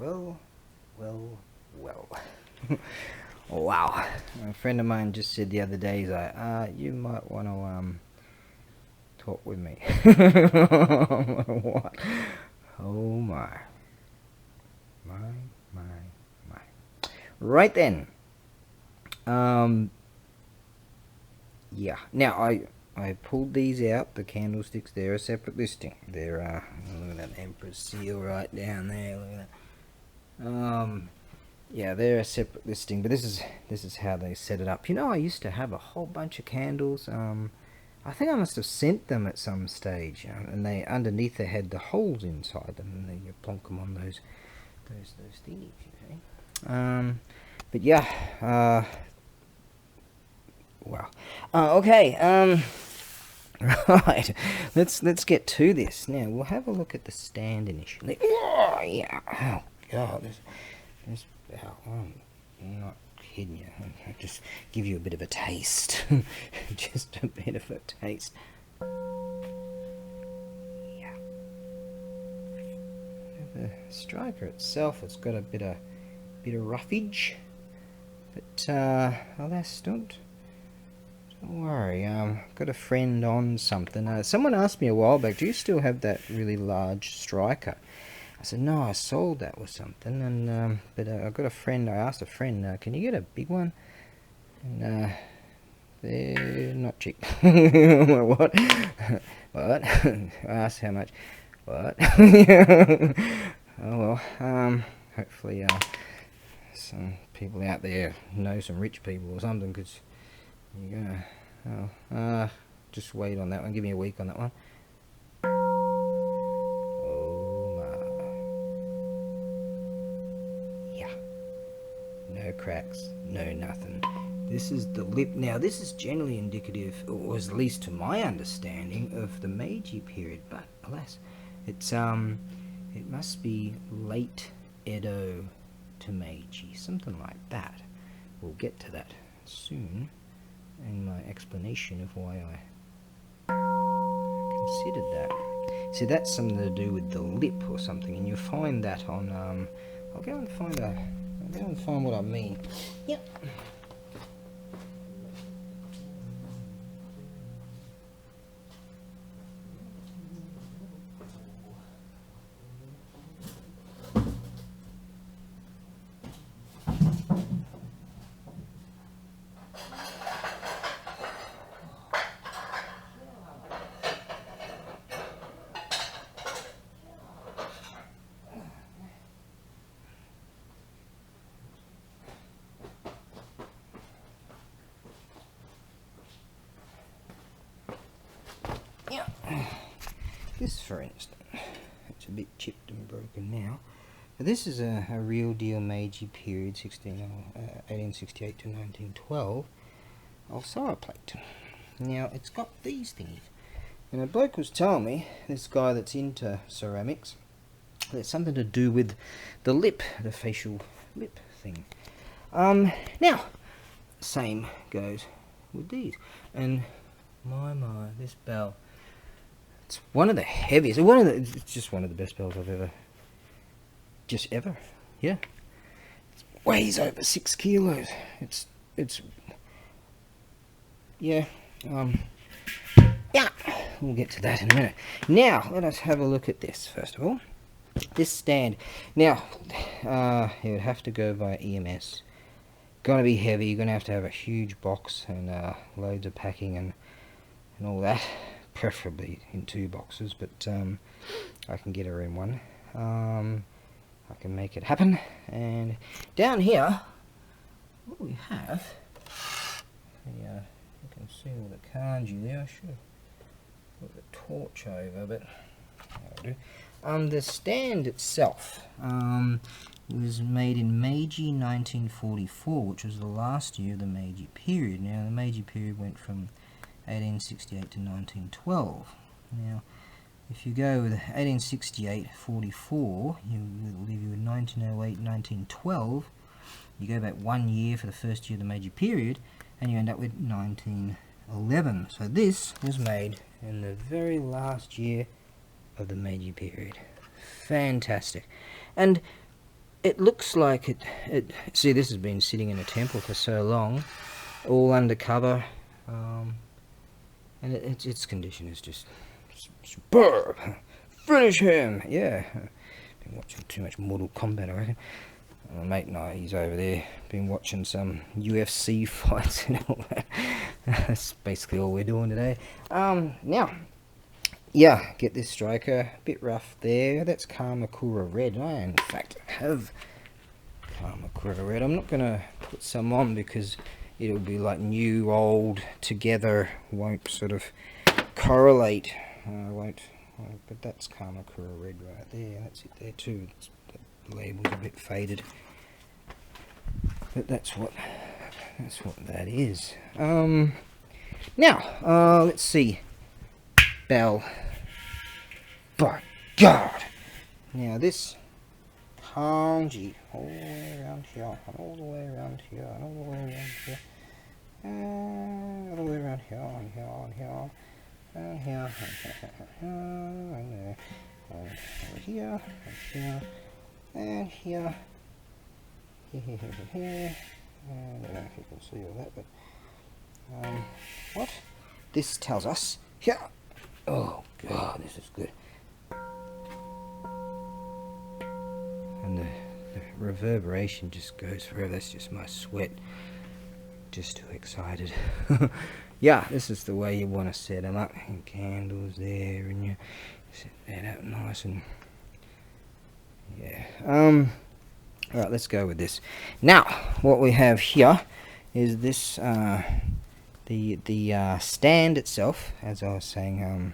Well. Wow. A friend of mine just said the other day, he's like, you might want to, talk with me. What? Oh my. My. Right then. Yeah. Now, I pulled these out, the candlesticks. They're a separate listing. They're, look at that Emperor's seal right down there. Look at that. Yeah, they're a separate listing, but this is how they set it up. You know, I used to have a whole bunch of candles. I think I must have sent them at some stage, and they underneath they had the holes inside them, and then you plonk them on those thingies, you see. But yeah, wow. Okay. Right. Let's get to this now. We'll have a look at the stand initially. Oh yeah. Oh god. This. I'm not kidding you. I'll just give you a bit of a taste. Just a bit of a taste. Yeah. The striker itself, it's got a bit of roughage, but alas, don't worry. Got a friend on something. Someone asked me a while back, do you still have that really large striker? I said, no, I sold that with something, and but I got a friend. I asked a friend, can you get a big one? And they're not cheap. What? What? I asked how much. What? Oh well. Hopefully, some people out there know some rich people or something, because you're gonna. Oh, just wait on that one. Give me a week on that one. No cracks, no nothing. This is the lip. Now, this is generally indicative, or at least to my understanding, of the Meiji period. But alas, it's it must be late Edo to Meiji, something like that. We'll get to that soon in my explanation of why I considered that. See, that's something to do with the lip or something, and you'll find that on. I'll go and find what I mean. Yep. This, for instance, it's a bit chipped and broken now. But this is a real deal Meiji period, 1868 to 1912, Alsara plate. Now, it's got these thingies. And a bloke was telling me, this guy that's into ceramics, that it's something to do with the lip, the facial lip thing. Now, same goes with these. And my, this bell. It's one of the heaviest. It's just one of the best bells I've ever. Yeah. It weighs over 6 kilos. It's. Yeah. Yeah. We'll get to that in a minute. Now, let us have a look at this first of all. This stand. Now, it would have to go via EMS. Gonna be heavy. You're gonna have to have a huge box and loads of packing and all that. Preferably in 2 boxes, but I can get her in one. I can make it happen. And down here, what we have, you can see all the kanji there. I should have put the torch over, but I'll do. The stand itself was made in Meiji 1944, which was the last year of the Meiji period. Now, the Meiji period went from 1868 to 1912. Now, if you go with 1868, 44, you will leave you with 1908, 1912. You go back 1 year for the first year of the Meiji period, and you end up with 1911. So this was made in the very last year of the Meiji period. Fantastic. And it looks like it. See, this has been sitting in a temple for so long, all undercover, and its condition is just superb. Finish him! Yeah. Been watching too much Mortal Kombat, I reckon. My mate and I, he's over there, been watching some UFC fights and all that. That's basically all we're doing today. Now, yeah, get this striker, a bit rough there. That's Kamakura Red. I, in fact, have Kamakura Red. I'm not going to put some on because it'll be like new, old, together, won't sort of correlate. But that's Kamakura Red right there. That's it there too. The label's a bit faded. But that's what that is. Now, let's see. Bell. By God! Now this kanji, all the way around here, and all the way around here, and all the way around here, and all the way around here, and here, and here, and here, and there, and over here, and here, here. I don't know if you can see all that, but what this tells us here. Oh God, this is good. And the reverberation just goes forever. That's just my sweat. Just too excited. Yeah, this is the way you want to set them up. And candles there, and you set that up nice and yeah. Alright, let's go with this. Now, what we have here is this the stand itself, as I was saying,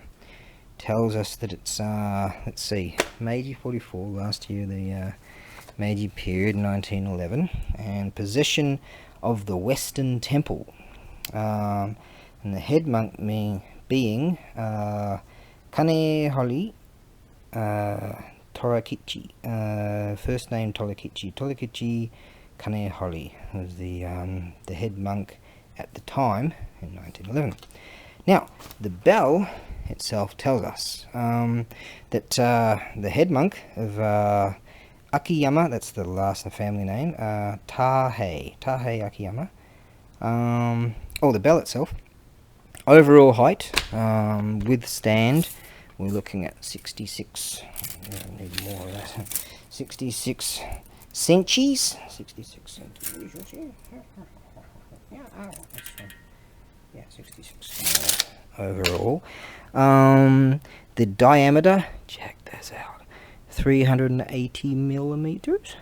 tells us that it's let's see, Meiji 44, last year, the Meiji period, 1911, and possession of the Western Temple, and the head monk being Kanehori Torakichi, first name Torakichi Kanehori was the head monk at the time in 1911. Now, the bell itself tells us that the head monk of Akiyama, that's the last family name, Tahei Akiyama. The bell itself, overall height with stand, we're looking at 66. I need more of that. 66 centimeters. 66 centimeters. Yeah, that's fine. Yeah, 66 overall. The diameter, check this out, 380 millimeters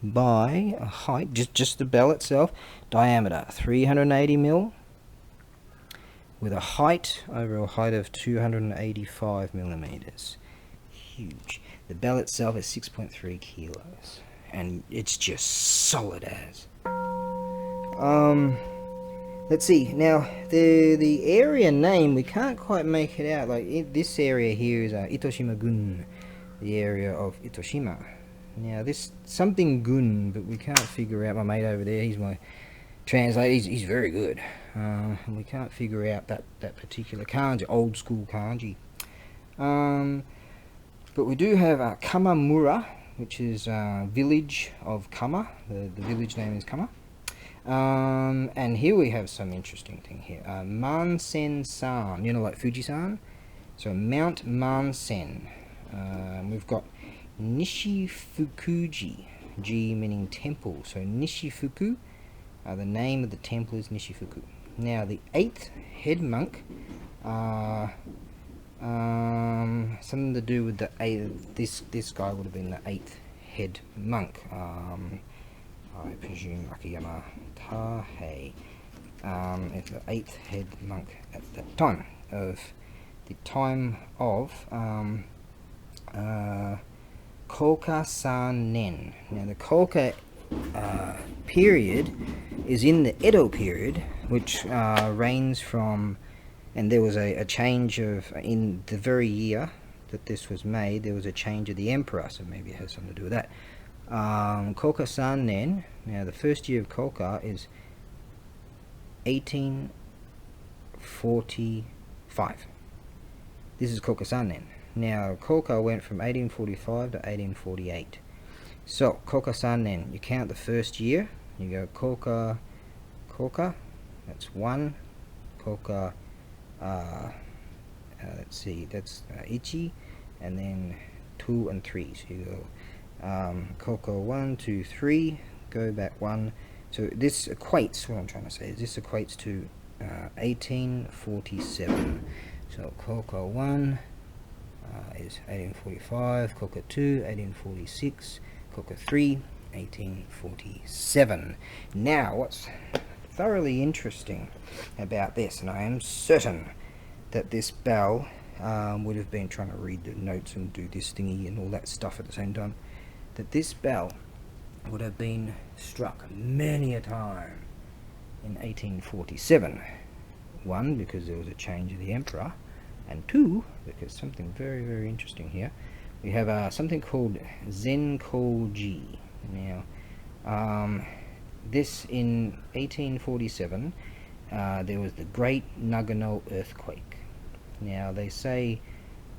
by a height, just the bell itself, diameter 380 mil, with a height, overall height of 285 millimeters. Huge. The bell itself is 6.3 kilos, and it's just solid as. Let's see. Now, the area name, we can't quite make it out. Like, this area here is Itoshima-gun, the area of Itoshima. Now, this something gun, but we can't figure out. My mate over there, he's my translator. He's very good, and we can't figure out that particular kanji, old school kanji. But we do have Kamamura, which is village of Kama. The village name is Kama. And here we have some interesting thing here. Mansen-san, you know, like Fuji-san? So Mount Mansen. We've got Nishifukuji, Ji meaning temple. So Nishifuku, the name of the temple is Nishifuku. Now the 8th head monk, something to do with the this guy would have been the 8th head monk. I presume Akiyama Tahei, is the 8th head monk at that time of Koka-san Nen. Now the Koka period is in the Edo period, which reigns from, and there was a change of, in the very year that this was made, there was a change of the emperor, so maybe it has something to do with that. Koka-san Nen, now the first year of Koka is 1845. This is Koka-san Nen. Now Koka went from 1845 to 1848. So koka sannen, you count the first year. You go koka, that's 1. Koka, let's see, that's ichi, and then 2 and 3. So you go koka 1, 2, 3, go back 1. So this equates, what I'm trying to say is this equates to 1847. So koka 1 is 1845, koka 2, 1846, koka 3, 1847. Now, what's thoroughly interesting about this, and I am certain that this bell would have been trying to read the notes and do this thingy and all that stuff at the same time, that this bell would have been struck many a time in 1847. 1, because there was a change of the emperor, and 2, because something very, very interesting here. We have something called Zenkoji. Now, this in 1847, there was the Great Nagano earthquake. Now, they say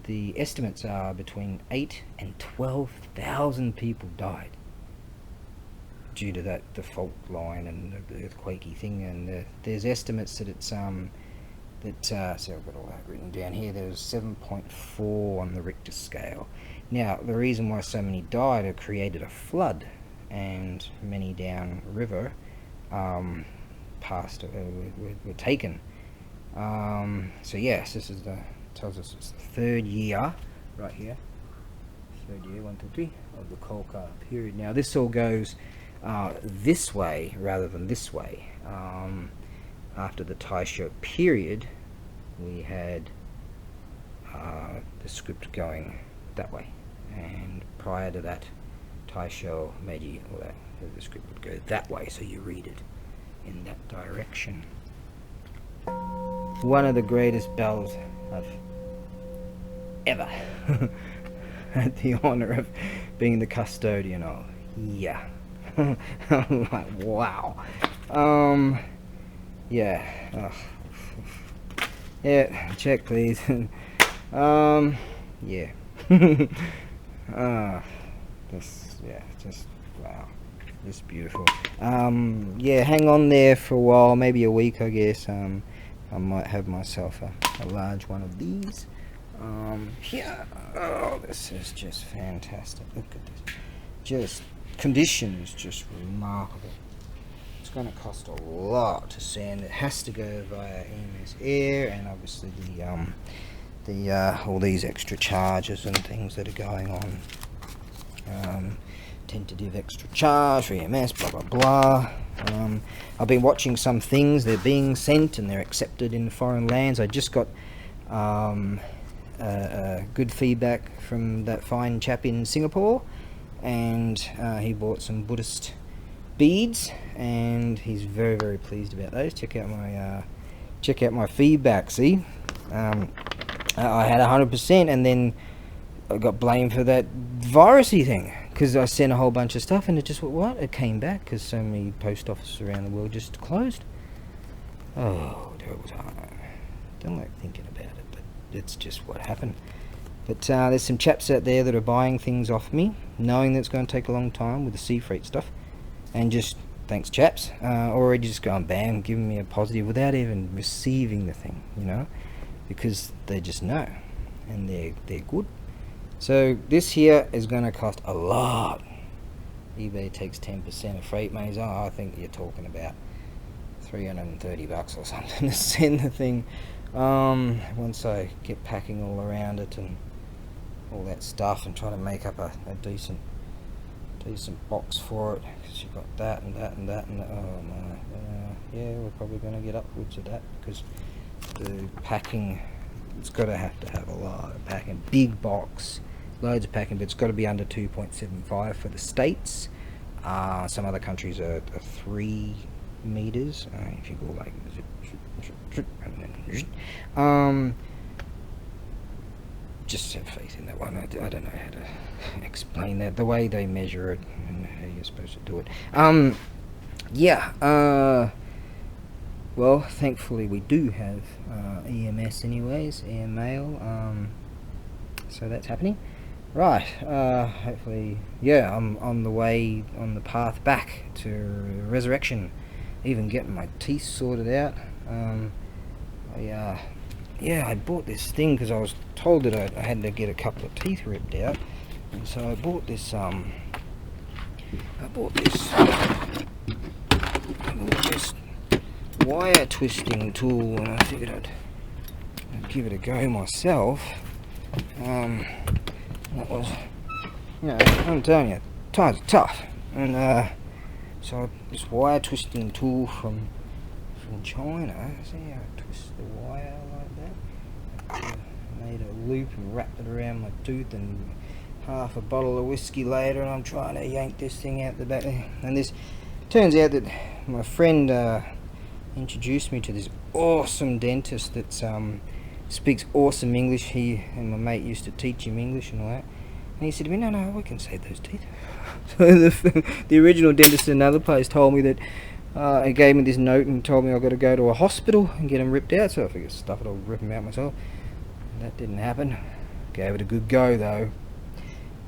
the estimates are between 8 and 12,000 people died due to that, the fault line and the earthquakey thing. And there's estimates that it's so I've got all that written down here. There's 7.4 on the Richter scale. Now, the reason why so many died, it created a flood, and many down river were taken. So yes, this is tells us it's the 3rd year right here. 3rd year, 1, 2, 3 of the Kolka period. Now this all goes this way rather than this way. After the Taisho period, we had the script going that way, and prior to that, Taisho, Meiji, all that, the script would go that way, so you read it in that direction. One of the greatest bells I've ever had the honor of being the custodian of. Yeah. I'm like, wow. Yeah. Yeah, check please. Yeah. Just wow. Just beautiful. Yeah, hang on there for a while, maybe a week, I guess. I might have myself a large one of these. Yeah. Oh, this is just fantastic. Look at this. Just conditions, just remarkable. It's going to cost a lot to sand. It has to go via EMS Air, and obviously the all these extra charges and things that are going on. Tentative extra charge for EMS, blah blah blah. I've been watching some things. They're being sent and they're accepted in foreign lands. I just got good feedback from that fine chap in Singapore, and he bought some Buddhist beads, and he's very, very pleased about those. Check out my feedback. See, I had 100%, and then I got blamed for that virusy thing because I sent a whole bunch of stuff, and it just it came back because so many post offices around the world just closed. Oh, terrible time. Don't like thinking about it, but it's just what happened. But there's some chaps out there that are buying things off me, knowing that it's going to take a long time with the sea freight stuff, and just thanks chaps, already just going bam, giving me a positive without even receiving the thing, you know, because they just know, and they're good. So this here is going to cost a lot. eBay takes 10% of freight, mate. Oh, I think you're talking about $330 or something to send the thing. Once I get packing all around it and all that stuff, and try to make up a decent box for it, because you've got that and that and that and that. Oh my, yeah, we're probably going to get upwards of that, because the packing, it's got to have a lot of packing, big box, loads of packing, but it's got to be under 2.75 for the States. Some other countries are 3 meters. If you go like just have faith in that one. I don't know how to explain that, the way they measure it and how you're supposed to do it. Yeah, well, thankfully we do have EMS anyways, air mail, so that's happening. Right, hopefully, yeah, I'm on the way, on the path back to resurrection. Even getting my teeth sorted out. Yeah, I bought this thing because I was told that I had to get a couple of teeth ripped out. And so I bought this, wire twisting tool, and I figured I'd give it a go myself. That was, I'm telling you, times are tough. And so this wire twisting tool from China. See how I twist the wire like that? Made a loop and wrapped it around my tooth, and half a bottle of whiskey later, and I'm trying to yank this thing out the back. And this turns out that my friend introduced me to this awesome dentist that speaks awesome English. He and my mate used to teach him English and all that. And he said to me, no, we can save those teeth. So the original dentist in another place told me that he gave me this note and told me I've got to go to a hospital and get them ripped out. So I figured, stuff it, I'll rip them out myself. And that didn't happen. Gave it a good go though.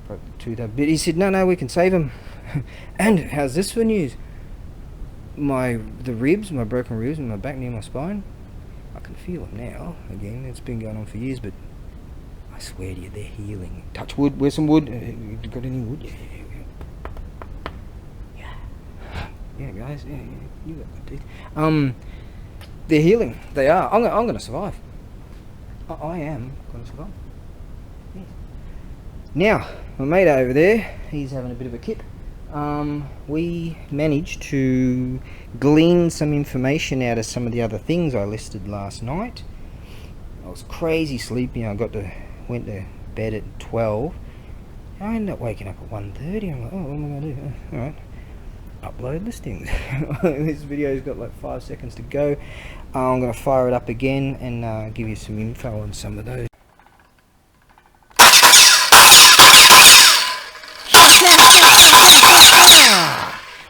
Broke the tooth up a bit. He said, no, we can save them. And how's this for news? My broken ribs in my back near my spine, I can feel them now. Again, it's been going on for years, but I swear to you, they're healing. Touch wood. Where's some wood? You got any wood? Yeah, guys. Yeah, you got good teeth. They're healing. They are. I'm gonna survive. I am gonna survive. Yeah. Now, my mate over there, he's having a bit of a kip. We managed to glean some information out of some of the other things I listed last night. I was crazy sleepy. I went to bed at 12. I ended up waking up at 1:30. I'm like, oh, what am I going to do? Alright, upload listings. This video's got like 5 seconds to go. I'm going to fire it up again and give you some info on some of those.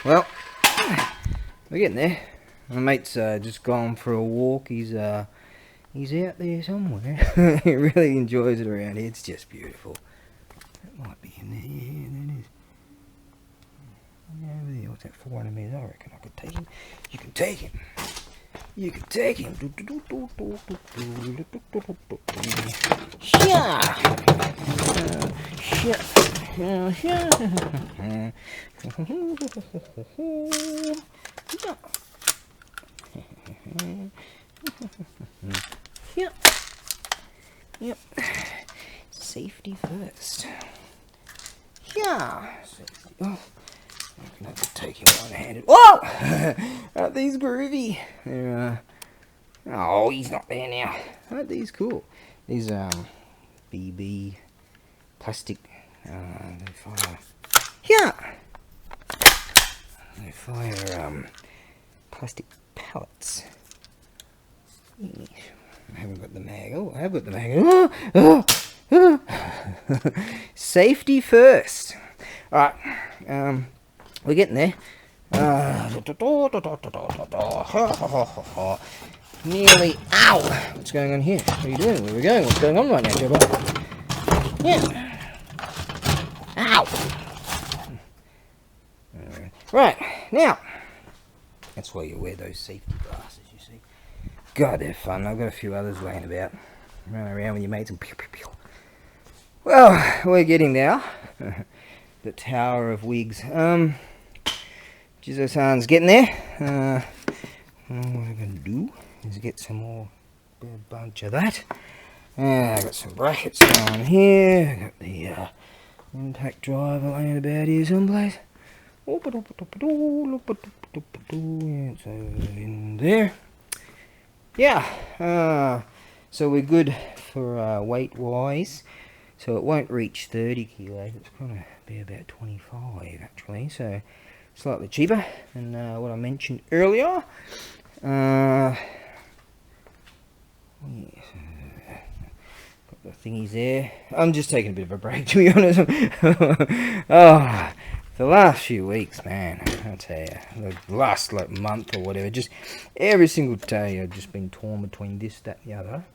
Well, we're getting there. My mate's just gone for a walk. He's out there somewhere. He really enjoys it around here. It's just beautiful. It might be in there. Yeah, there it is. Over there. What's that, 400 meters? I reckon I could take him. You can take him. You can take him. Yep. Safety first. Yeah. Safety. Oh, I can have to take him one-handed. Whoa! Aren't these groovy? Oh, he's not there now. Aren't these cool? These BB plastic. They fire. Yeah. They fire plastic pellets. I haven't got the mag. Oh, I have got the mag. Safety first. Alright. We're getting there. Nearly. Ow! What's going on here? What are you doing? Where are we going? What's going on right now, Joe? Yeah. Ow! Right, now. That's why you wear those safety glasses, you see. God, they're fun. I've got a few others laying about. Run around with your mates and pew, pew, pew. Well, we're getting there. The Tower of Wigs. Jizo-san's getting there. What I'm going to do is get some more, a bunch of that. I got some brackets going here. I got the impact driver laying about here someplace. It's over in there. Yeah. So we're good for weight wise. So it won't reach 30 kilos. It's going to be about 25 actually. So slightly cheaper than what I mentioned earlier. Yes, got the thingies there. I'm just taking a bit of a break, to be honest. The last few weeks, man, I'll tell you, the last like month or whatever, just every single day I've just been torn between this, that, and the other.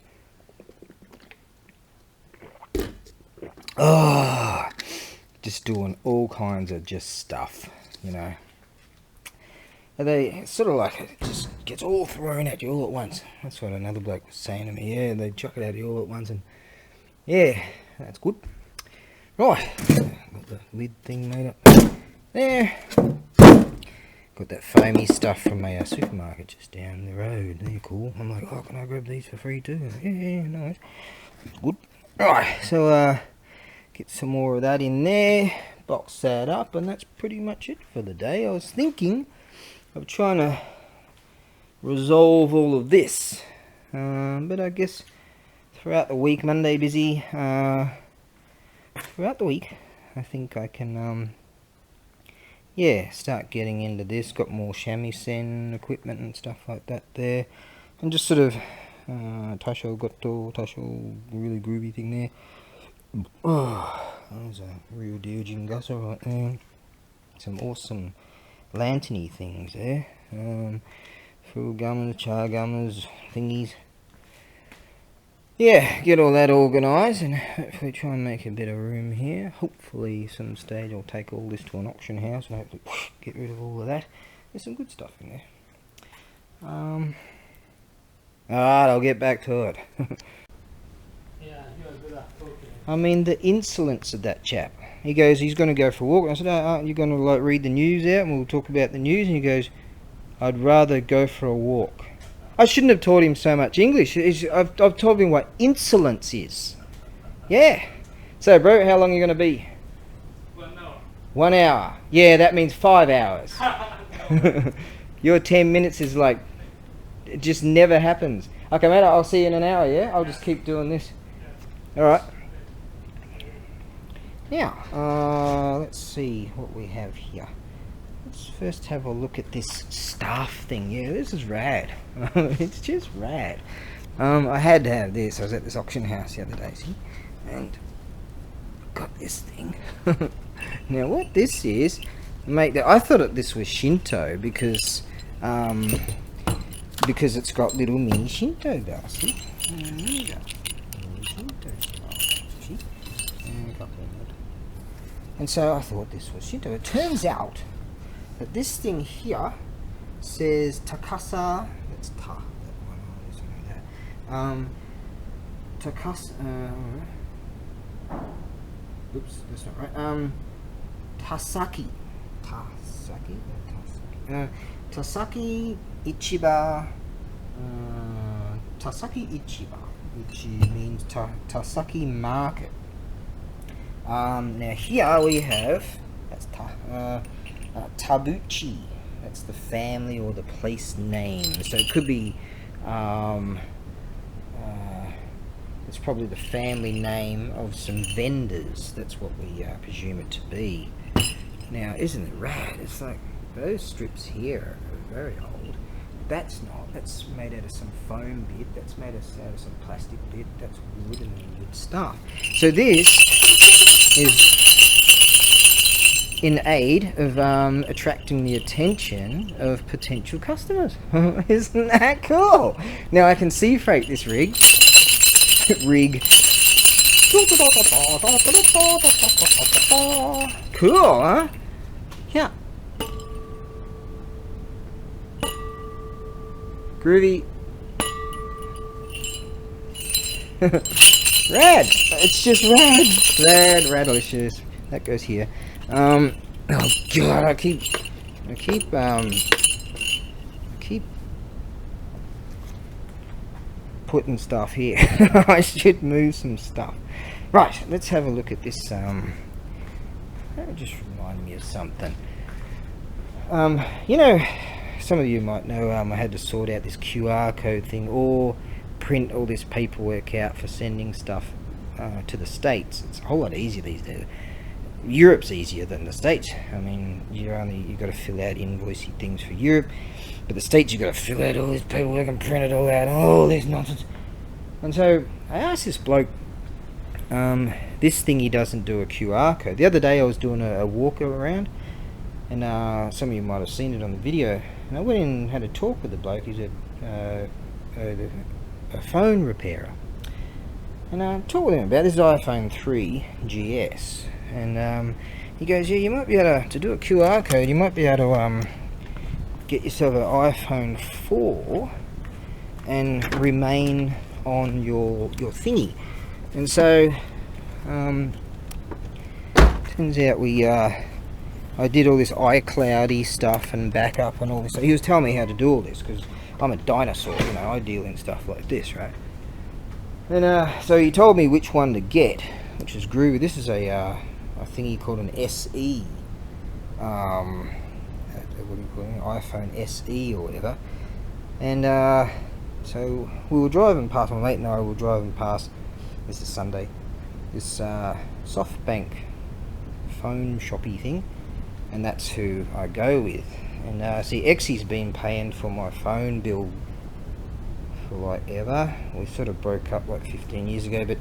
just doing all kinds of just stuff, you know. And they sort of like, it just gets all thrown at you all at once. That's what another bloke was saying to me. Yeah, they chuck it at you all at once, and yeah, that's good. Right, got the lid thing made up there. Got that foamy stuff from a supermarket just down the road. They're cool. I'm like, oh, can I grab these for free too? Yeah, nice. Good. Right, so get some more of that in there. Box that up, and that's pretty much it for the day. I was thinking of trying to resolve all of this, but I guess throughout the week, Monday busy. Throughout the week, I think I can yeah, start getting into this. Got more shamisen equipment and stuff like that there, and just sort of tasho really groovy thing there. Oh, that was a real deal jingasa right there. Some awesome lanterny things there. Full gummers, char gummers, thingies. Yeah, get all that organised and hopefully try and make a bit of room here. Hopefully some stage I'll take all this to an auction house and hopefully get rid of all of that. There's some good stuff in there. Alright, I'll get back to it. I mean, the insolence of that chap. He goes, he's going to go for a walk. And I said, aren't you going to like read the news out and we'll talk about the news? And he goes, I'd rather go for a walk. I shouldn't have taught him so much English. I've told him what insolence is. Yeah. So, bro, how long are you going to be? 1 hour. 1 hour. Yeah, that means 5 hours. Your 10 minutes is like, it just never happens. Okay, mate, I'll see you in an hour, yeah? I'll just keep doing this. Alright. Now, let's see what we have here. Let's first have a look at this staff thing. Yeah, this is rad. It's just rad. I had to have this. I was at this auction house the other day, see? And got this thing. Now, what this is, mate, I thought this was Shinto because it's got little mini Shinto bells, see? There you go. Shinto bells, see? And a couple of them. And so I thought this was Shinto. It turns out that this thing here says Takasa. That's Ta. That one. I always know that. Takasa. Oops, that's not right. Tasaki. Tasaki Ichiba. Tasaki Ichiba, which means Tasaki Market. Now here we have that's Tabuchi. That's the family or the place name. So it could be it's probably the family name of some vendors. That's what we presume it to be. Now, isn't it rad? It's like those strips here are very old. That's not. That's made out of some foam bit. That's made out of some plastic bit. That's wood and wood stuff. So this is in aid of attracting the attention of potential customers. Isn't that cool? Now I can sea freight this rig. Cool, huh? Yeah. Groovy. Rad. It's just rad. Radalicious. That goes here. Oh god, I keep putting stuff here. I should move some stuff. Right, let's have a look at this. That just remind me of something. You know, some of you might know I had to sort out this QR code thing or print all this paperwork out for sending stuff to the States. It's a whole lot easier these days. Europe's easier than the States. I mean, you got to fill out invoicey things for Europe, but the States you got to fill out all this paperwork and print it all out, all this nonsense. And so I asked this bloke, this thingy doesn't do a QR code. The other day I was doing a walk around, and some of you might have seen it on the video. And I went in and had a talk with the bloke. He's a phone repairer. And I talked with him about this iPhone 3 GS, and he goes, yeah, you might be able to do a QR code, you might be able to get yourself an iPhone 4 and remain on your thingy. And so turns out I did all this iCloudy stuff and backup and all this. So he was telling me how to do all this because I'm a dinosaur, you know, I deal in stuff like this, right? And so he told me which one to get, which is groovy. This is a thingy called an SE, what do you call it? iPhone SE or whatever. And so we were driving past, my mate and I were driving past, this is Sunday, this SoftBank phone shoppy thing, and that's who I go with. And see, Exy's been paying for my phone bill for like ever. We sort of broke up like 15 years ago, but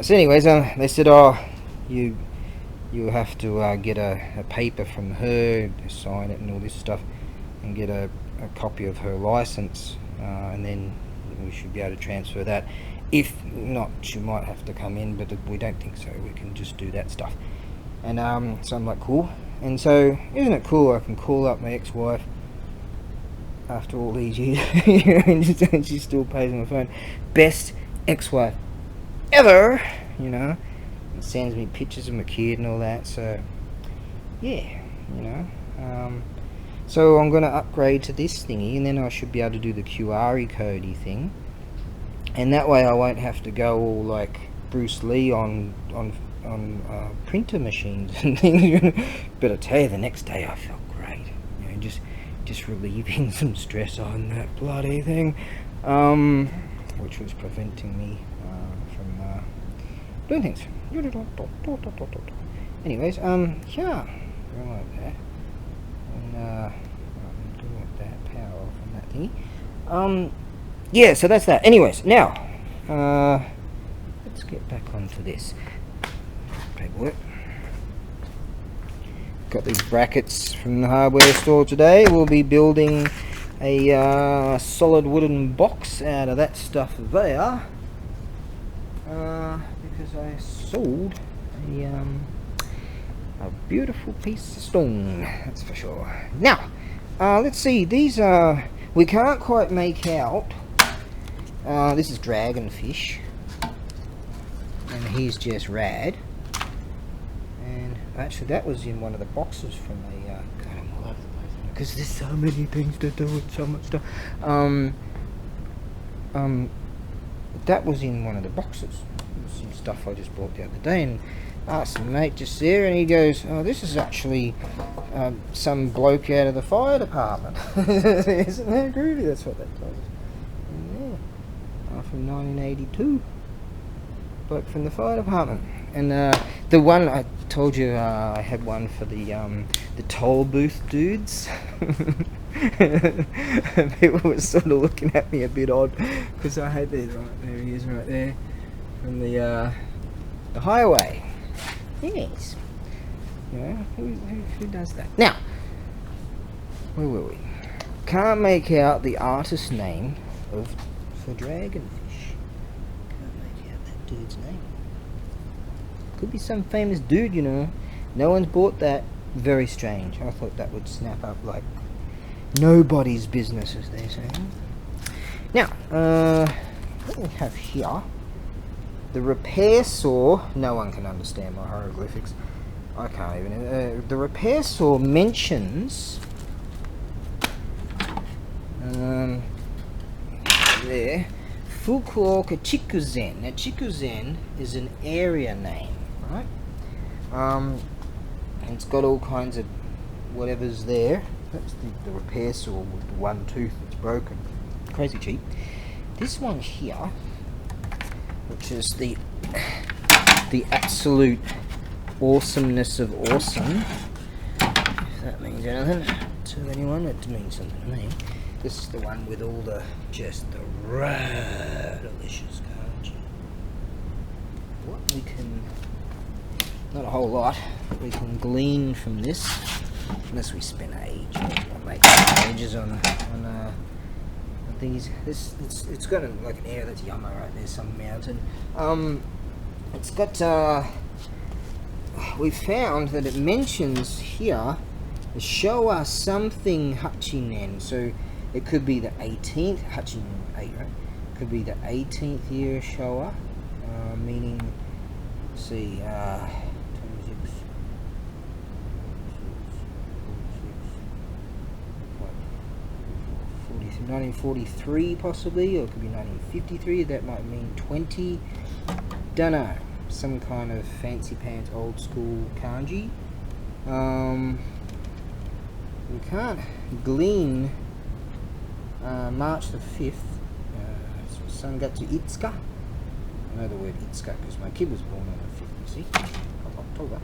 so anyways, they said, oh, you have to get a paper from her, sign it and all this stuff, and get a copy of her license, and then we should be able to transfer that. If not, she might have to come in, but we don't think so. We can just do that stuff. And so I'm like, cool. And so, isn't it cool? I can call up my ex-wife after all these years, and she still pays on the phone. Best ex-wife ever, you know. And sends me pictures of my kid and all that. So, yeah, you know. So I'm going to upgrade to this thingy, and then I should be able to do the QR codey thing. And that way I won't have to go all like Bruce Lee on printer machines and things. But I tell you, the next day I felt great, you know, just relieving some stress on that bloody thing, which was preventing me from doing things. Anyways, yeah, I like that. And do like that, power off on that thingy. Yeah, so that's that. Anyways, now let's get back onto this paperwork. Got these brackets from the hardware store today. We'll be building a solid wooden box out of that stuff there, because I sold a beautiful piece of stone, that's for sure. Now, let's see, these we can't quite make out. This is dragonfish, and he's just rad. And actually, that was in one of the boxes from the. God, I'm all over the place because there's so many things to do and so much stuff. That was in one of the boxes. Some stuff I just bought the other day, and asked my mate just there, and he goes, "Oh, this is actually some bloke out of the fire department." Isn't that groovy? That's what that does. From 1982, bloke from the fire department. And the one I told you, I had one for the toll booth dudes. People were sort of looking at me a bit odd because I had these. Right there he is, right there, from the highway. Yes, you know, who does that? Now, where were we? Can't make out the artist name for dragonfish. Can't make out that dude's name. Could be some famous dude, you know. No one's bought that. Very strange. I thought that would snap up like nobody's business, as they say. Now, what we have here, the repair saw. No one can understand my hieroglyphics. I can't even. The repair saw mentions there, Fukuoka Chikuzen. Now, Chikuzen is an area name, right? And it's got all kinds of whatever's there. That's the repair saw with the one tooth that's broken. Crazy cheap. This one here, which is the absolute awesomeness of awesome. If that means anything to anyone, it means something to me. This is the one with all the delicious cards. What we can, not a whole lot, we can glean from this, unless we spend ages. I make ages on these. It's got like an area that's yummer right there, some mountain. It's got we found that it mentions here the Showa something Hachinen. So it could be the 18th, Hachinen 8, right? Could be the 18th year Showa, meaning, let's see, 26, 1943 possibly, or it could be 1953. That might mean 20. Don't know. Some kind of fancy pants, old school kanji. We can't glean March the 5th. Sangatsu Itsuka. I know the word Itsuka because my kid was born on the 5th, you see, of October.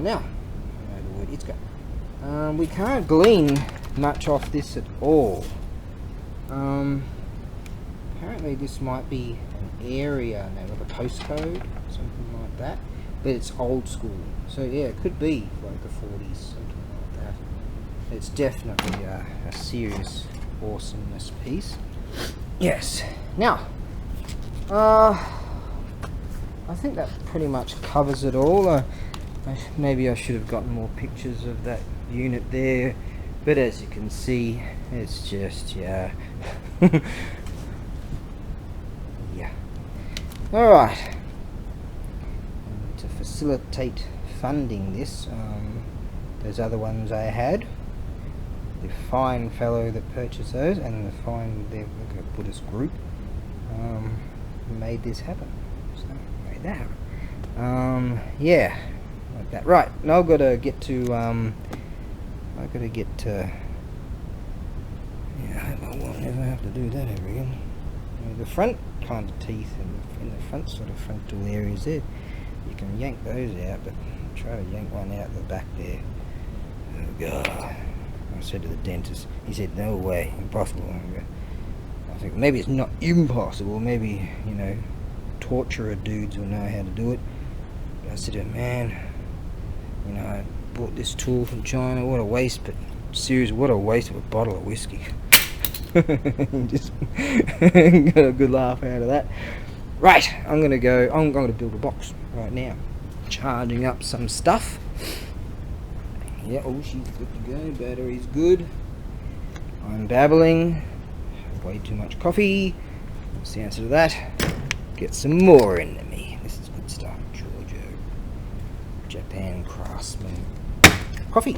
Now, I know the word Itsuka. We can't glean much off this at all. Apparently this might be an area, like a postcode, something like that. But it's old school. So yeah, it could be like the 40s, something like that. It's definitely a serious awesomeness piece. Yes. Now, I think that pretty much covers it all. Maybe I should have gotten more pictures of that unit there, but as you can see, it's just, yeah. Yeah. Alright. To facilitate funding this, those other ones I had, the fine fellow that purchased those, and the fine, they're like a Buddhist group, made this happen. So, made that happen. Yeah, like that. Right, now I've got to get to, yeah, I hope I won't ever have to do that ever again. The front kind of teeth in the front sort of frontal areas there, you can yank those out, but try to yank one out the back there. Oh God. I said to the dentist, he said, no way, impossible. I think maybe it's not impossible, maybe, you know, torturer dudes will know how to do it. But I said to him, man, you know, I bought this tool from China, what a waste, but seriously, what a waste of a bottle of whiskey. Just got a good laugh out of that. Right, I'm going to build a box right now. Charging up some stuff. Yeah, oh, she's good to go. Battery's good. I'm babbling. Way too much coffee. What's the answer to that? Get some more into me. This is good stuff. Georgia. Japan Craftsman. Coffee.